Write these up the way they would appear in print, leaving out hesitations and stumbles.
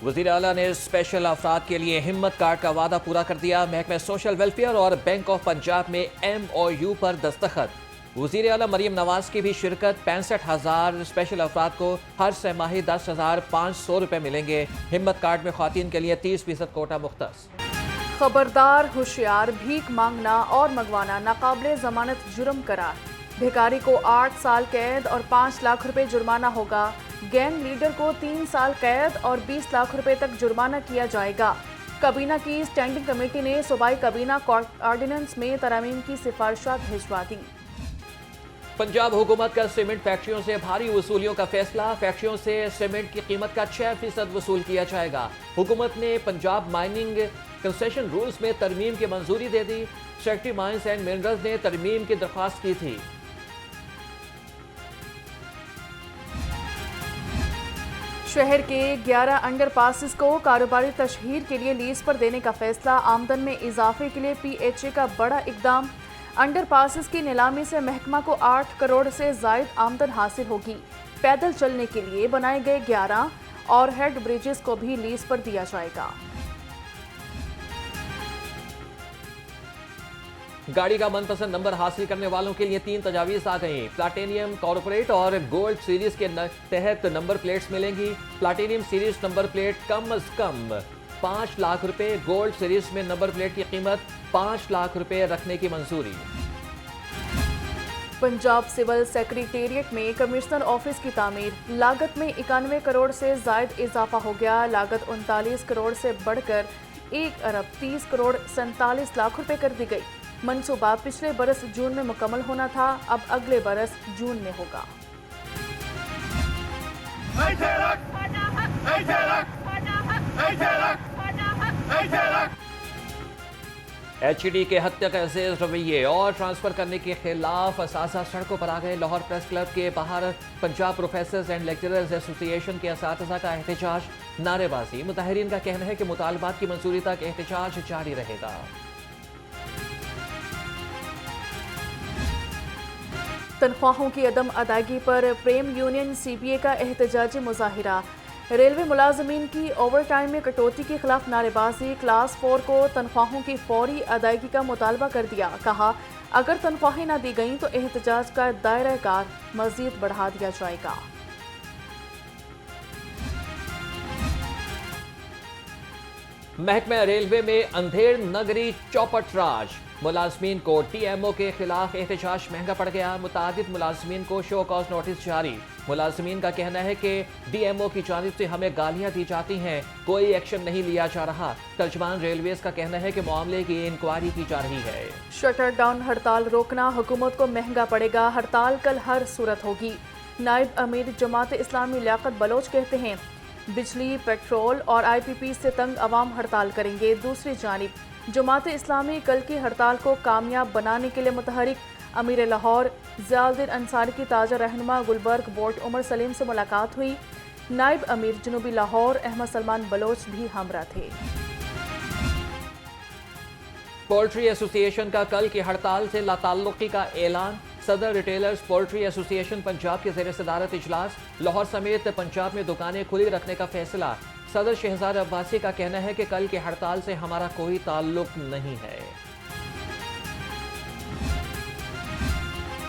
वज़ीर आला ने स्पेशल अफराद के लिए हिम्मत कार्ड का वादा पूरा कर दिया। महकमे सोशल वेलफेयर और बैंक ऑफ पंजाब में MOU पर दस्तखत। वज़ीर आला मरीम नवाज की भी शिरकत। 65,000 स्पेशल अफराद को हर सहमाही 10,500 रुपये मिलेंगे। हिम्मत कार्ड में ख़वातीन के लिए 30% कोटा मुख्तस। खबरदार होशियार, भीख मांगना और मंगवाना नाकाबिले जमानत जुर्म करार। भिखारी को 8 साल कैद और 5 लाख रुपए जुर्माना होगा। गैंग लीडर को 3 साल कैद और 20 लाख रुपए तक जुर्माना किया जाएगा। काबीना की स्टैंडिंग कमेटी ने सूबाई काबीना ऑर्डिनेंस में तरमीम की सिफारिशात भिजवा दी। पंजाब हुकूमत का सीमेंट फैक्ट्रियों से भारी वसूलियों का फैसला। फैक्ट्रियों से सीमेंट की कीमत का 6% वसूल किया जाएगा। हुकूमत ने पंजाब माइनिंग कंसेशन रूल्स में तरमीम की मंजूरी दे दी। सेक्रेटरी माइंस एंड मिनरल्स ने तरमीम की दरख्वास्त की थी। शहर के 11 अंडर पासिस को कारोबारी तशहीर के लिए लीज पर देने का फैसला। आमदन में इजाफे के लिए PHA का बड़ा इकदाम। अंडर पासिस की नीलामी से महकमा को 8 करोड़ से जायद आमदन हासिल होगी। पैदल चलने के लिए बनाए गए 11 और हेड ब्रिजेस को भी लीज पर दिया जाएगा। गाड़ी का मनपसंद नंबर हासिल करने वालों के लिए 3 तजावीज़ आ गई। प्लाटिनियम, कॉर्पोरेट और गोल्ड सीरीज के तहत नंबर प्लेट्स मिलेंगी। प्लाटिनियम सीरीज नंबर प्लेट कम अज कम 5 लाख रुपए, गोल्ड सीरीज में नंबर प्लेट की कीमत 5 लाख रुपए रखने की मंजूरी। पंजाब सिविल सेक्रेटेरिएट में कमिश्नर ऑफिस की तामीर। लागत में 91 करोड़ से जायद इजाफा हो गया। लागत 39 करोड़ से बढ़कर 1 अरब 30 करोड़ 47 लाख रुपए कर दी गई। मंसूबा पिछले बरस जून में मुकम्मल होना था, अब अगले बरस जून में होगा। HED के हत्या का अजीज रवैये और ट्रांसफर करने के खिलाफ असातिज़ा सड़कों पर आ गए। लाहौर प्रेस क्लब के बाहर Punjab professors and lecturers association के असातिज़ा का एहतजाज, नारेबाजी। मुताहरीन का कहना है कि मुतालबात की मंजूरी तक एहतजाज जारी रहेगा। तनख्वाहों की अदम अदायगी पर प्रेम यूनियन CBA का एहतजाजी मुजाहिरा। रेलवे मुलाजमीन की ओवर टाइम में कटौती के खिलाफ नारेबाजी। क्लास 4 को तनख्वाहों की फौरी अदायगी का मुतालबा कर दिया। कहा अगर तनख्वाहें न दी गईं तो एहतजाज का दायरा कार मजीद बढ़ा दिया जाएगा। महकमा रेलवे में अंधेर नगरी चौपट राज। मुलाजमीन को TMO के खिलाफ एहतजाज महंगा पड़ गया। मुतादिद मुलाजमीन को शो कॉज नोटिस जारी। मुलाजमीन का कहना है कि DMO की जानिब से हमें गालियां दी जाती हैं, कोई एक्शन नहीं लिया जा रहा। तर्जमान रेलवेज का कहना है कि मामले की इंक्वायरी की जा रही है। शटर डाउन हड़ताल रोकना हुकूमत को महंगा पड़ेगा। हड़ताल कल हर सूरत होगी। नायब अमीर जमात इस्लामी लियाकत बलोच कहते हैं बिजली, पेट्रोल और IPP से तंग अवाम हड़ताल करेंगे। दूसरी जानिब जमात इस्लामी कल की हड़ताल को कामयाब बनाने के लिए मुतहरिक। अमीर लाहौर ज़ियाउद्दीन अंसारी की ताज़ा रहनुमा गुलबर्ग बोर्ड उमर सलीम से मुलाकात हुई। नायब अमीर जनूबी लाहौर अहमद सलमान बलोच भी हमरा थे। पोल्ट्री एसोसिएशन का कल की हड़ताल से लाताल्लुकी का ऐलान। सदर रिटेलर्स पोल्ट्री एसोसिएशन पंजाब के ज़ेर सदारत इजलास। लाहौर समेत पंजाब में दुकानें खुली रखने का फैसला। सदर शहजाद अब्बासी का कहना है कि कल की हड़ताल से हमारा कोई ताल्लुक नहीं है।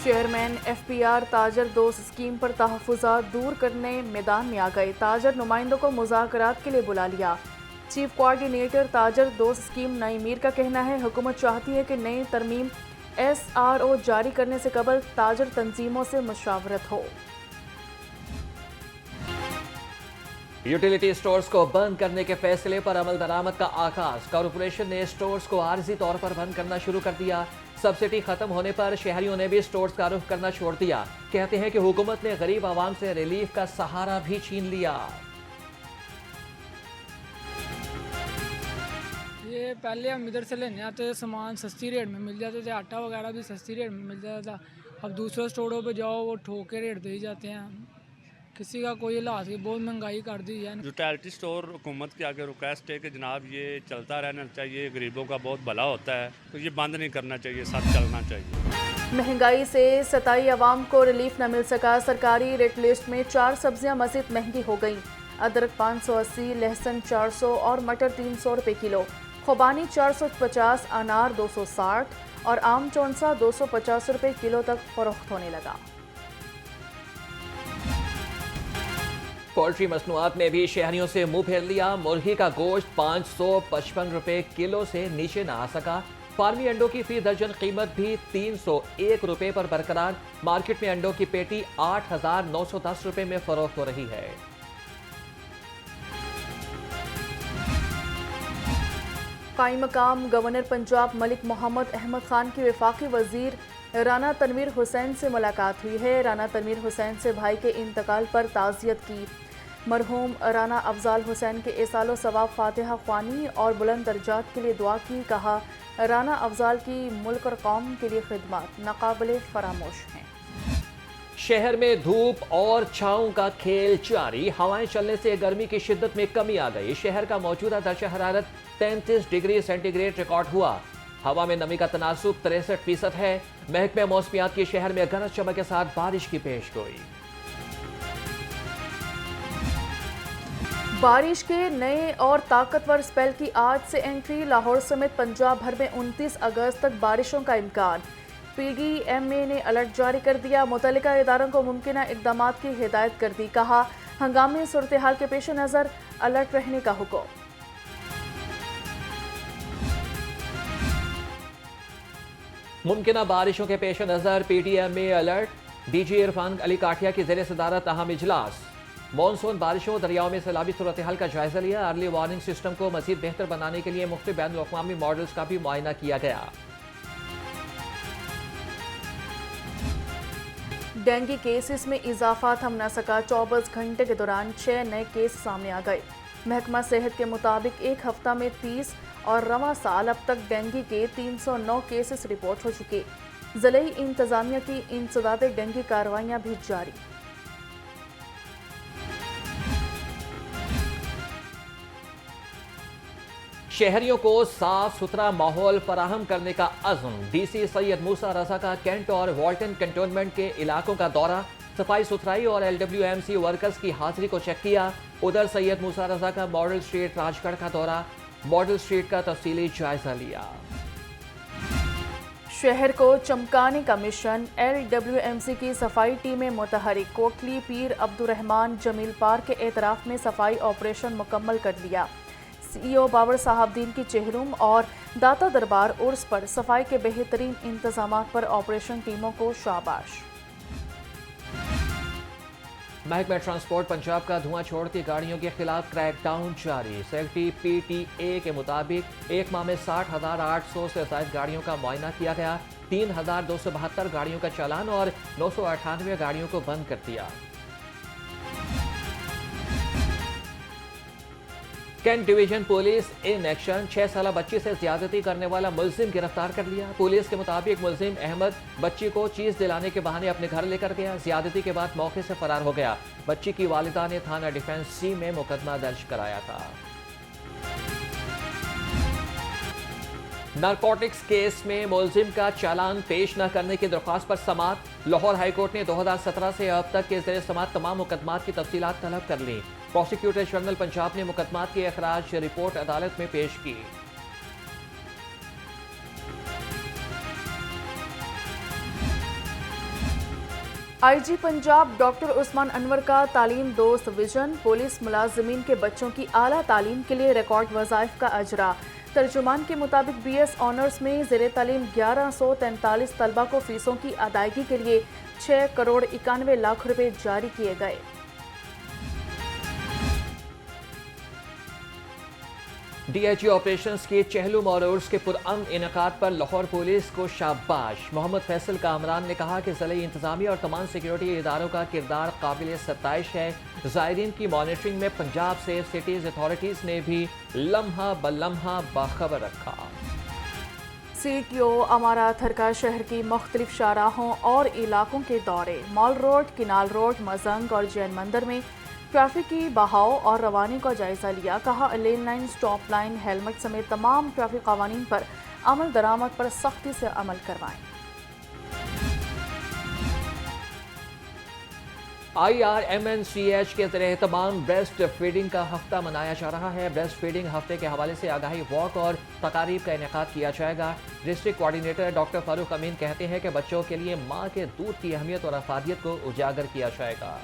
चेयरमैन FPR ताजर दोस्त स्कीम पर तहफ़्फ़ुज़ात दूर करने मैदान में आ गए। ताजर नुमाइंदों को मुज़ाकरात के लिए बुला लिया। चीफ कोऑर्डिनेटर ताजर दोस्त स्कीम नई मीर का कहना है हुकूमत चाहती है कि नई तरमीम SRO जारी करने से कबल ताजर तंजीमों से मुशावरत हो। यूटिलिटी स्टोर्स को बंद करने के फैसले पर अमल दरामद का आगाज। कॉरपोरेशन ने स्टोर्स को आर्जी तौर पर बंद करना शुरू कर दिया। सब्सिडी खत्म होने पर शहरियों ने भी स्टोर्स का रुख करना छोड़ दिया। कहते हैं कि हुकूमत ने गरीब आवाम से रिलीफ का सहारा भी छीन लिया। ये पहले हम इधर से लेने आते थे, सामान सस्ती रेट में मिल जाते थे, आटा वगैरह भी सस्ती रेट में मिल जाता था। अब दूसरे स्टोरों पे जाओ वो ठोक के रेट दे ही जाते हैं। किसी का कोई इलाज की बहुत महंगाई कर दी है। यूटिलिटी स्टोर हुकूमत के आगे रिक्वेस्ट है कि जनाब ये चलता रहना चाहिए, गरीबों का बहुत भला होता है, तो ये बंद नहीं करना चाहिए, साथ चलना चाहिए। महंगाई से सताई अवाम को रिलीफ न मिल सका। सरकारी रेट लिस्ट में 4 सब्जियां मज़ीद महंगी हो गईं। अदरक 580, लहसुन 400 और मटर 300 रुपये किलो। खुबानी 450, अनार 260 और आम चौंसा 250 रुपये किलो तक फरोख्त होने लगा। पोल्ट्री मसनूआत में भी शहरियों से मुंह फेर लिया। मुर्गी का गोश्त 555 रुपये किलो से नीचे ना आ सका। फार्मी अंडों की फी दर्जन कीमत भी 301 रुपये पर बरकरार। मार्केट में अंडों की पेटी 8,910 रुपये में फरोख्त हो रही है। कायम मकाम गवर्नर पंजाब मलिक मोहम्मद अहमद खान की वफाकी वजीर राना तनवीर हुसैन से मुलाकात हुई है। राना तनवीर हुसैन से भाई के इंतकाल पर ताज़ियत की। मरहूम राना अफजाल हुसैन के एसालो सवाब फातिहा ख्वानी और बुलंद दर्जात के लिए दुआ की। कहा, राना अफजाल की मुल्क और कौम के लिए खिदमत नाकाबिले फरामोश हैं। शहर में धूप और छांव का खेल जारी। हवाएं चलने से गर्मी की शिद्दत में कमी आ गई। शहर का मौजूदा दर्जा हरारत 33 डिग्री सेंटीग्रेड रिकॉर्ड हुआ। हवा में नमी का तनासुब 63% है। महकमे मौसमियात की शहर में गरज चमक के साथ बारिश की पेशगोई। बारिश के नए और ताकतवर स्पेल की आज से एंट्री। लाहौर समेत पंजाब भर में 29 अगस्त तक बारिशों का इम्कान। PDMA ने अलर्ट जारी कर दिया। मुतल्लिका इदारों को मुमकिना इक़दामात की हिदायत कर दी। कहा, हंगामी सूरत हाल के पेश नज़र अलर्ट रहने का हुक्म। मुमकिना बारिशों के पेश नज़र PDMA alert. DG Irfan Ali Kathia की ज़ेर सदारत अहम इजलास। मॉनसून बारिशों दरियाओं में सैलाबी सूरत हाल का जायजा लिया। अर्ली वार्निंग सिस्टम को मजीद बेहतर बनाने के लिए मुख्तलिफ बैनुल-अक़वामी मॉडल्स का भी मुआयना किया गया। डेंगू केसेस में इजाफा थम न सका। 24 घंटे के दौरान 6 नए केस सामने आ गए। महकमा सेहत के मुताबिक एक हफ्ता में 30 और रवां साल अब तक डेंगू के 309 केसेस रिपोर्ट हो चुके। ज़िले इंतजामिया की इंसदाद डेंगू कार्रवाइयाँ भी जारी। शहरियों को साफ सुथरा माहौल फराहम करने का अज़्म। DC सैयद मूसा रजा का कैंट और वॉल्टन कंटोनमेंट के इलाकों का दौरा। सफाई सुथराई और LWMC वर्कर्स की हाजिरी को चेक किया। उधर सैयद मूसा रजा का मॉडल स्ट्रीट राजगढ़ का दौरा। मॉडल स्ट्रीट का तफसीली जायजा लिया। शहर को चमकाने का मिशन। LWMC की सफाई टीमें मुतहरिक। कोटली पीर अब्दुर्रहमान जमील पार्क के एतराफ में सफाई ऑपरेशन मुकम्मल कर लिया। CEO बाबर साहबदीन की चेहरुम और दाता दरबार उर्स पर सफाई के बेहतरीन इंतजाम पर ऑपरेशन टीमों को शाबाश। महकमा ट्रांसपोर्ट पंजाब का धुआं छोड़ती गाड़ियों के खिलाफ क्रैकडाउन जारी। सेक्रेटरी PTA के मुताबिक एक माह में 60,800 से ज्यादा गाड़ियों का मुआयना किया गया। 3,272 गाड़ियों का चालान और 998 गाड़ियों को बंद कर दिया। Cantt division police in action. 6 साल बच्ची से ज्यादती करने वाला मुलजिम गिरफ्तार कर लिया। पुलिस के मुताबिक मुलजिम अहमद बच्ची को चीज दिलाने के बहाने अपने घर लेकर गया। ज्यादती के बाद मौके से फरार हो गया। बच्ची की वालिदा ने थाना डिफेंस C में मुकदमा दर्ज कराया था। नारकोटिक्स केस में मुलजिम का चालान पेश न करने की दरख्वास्त पर समाअत। लाहौर हाईकोर्ट ने 2017 से अब तक के ज़ेर समाअत तमाम मुकदमात की तफसीलात तलब कर ली। प्रोसिक्यूटर जनरल पंजाब ने मुकदमात की अखराज रिपोर्ट अदालत में पेश की। IG पंजाब डॉक्टर उस्मान अनवर का तालीम दोस्त विजन। पुलिस मुलाजमीन के बच्चों की आला तालीम के लिए रिकॉर्ड वज़ाइफ का अजरा। तर्जुमान के मुताबिक BS ऑनर्स में ज़ेर तालीम 1143 तलबा को फीसों की अदायगी के लिए 6 करोड़ 91 लाख रुपए जारी किए गए। DIG ऑपरेशंस के चहलुम और उर्स के पुरअमन इनेकाद पर लाहौर पुलिस को शाबाश। मोहम्मद फैसल कामरान ने कहा कि ज़िले इंतजामिया और तमाम सिक्योरिटी इदारों का किरदार काबिल सत्ताइश है। ज़ायरीन की मॉनिटरिंग में पंजाब सेफ सिटीज़ अथॉरिटीज़ ने भी लम्हा बलम्हा बाखबर रखा। CTO अमारा थरका शहर की मुख्तलिफ शाहराहों और इलाकों के दौरे। Mall road, canal road, Mazang और जैन मंदिर में ट्रैफिक की बहाव और रवानी का जायजा लिया। कहा, लेन लाइन, स्टॉप लाइन, हेलमेट समेत तमाम ट्रैफिक कवानीन पर अमल दरामद पर सख्ती से अमल करवाएं। IRMNCH के ज़रिए तमाम ब्रेस्ट फीडिंग का हफ्ता मनाया जा रहा है। ब्रेस्ट फीडिंग हफ्ते के हवाले से आगाही वॉक और तकारीब का इनेकाद किया जाएगा। डिस्ट्रिक्ट कोऑर्डिनेटर डॉक्टर फारूक अमीन कहते हैं कि बच्चों के लिए माँ के दूध की अहमियत और अफादियत को उजागर किया जाएगा।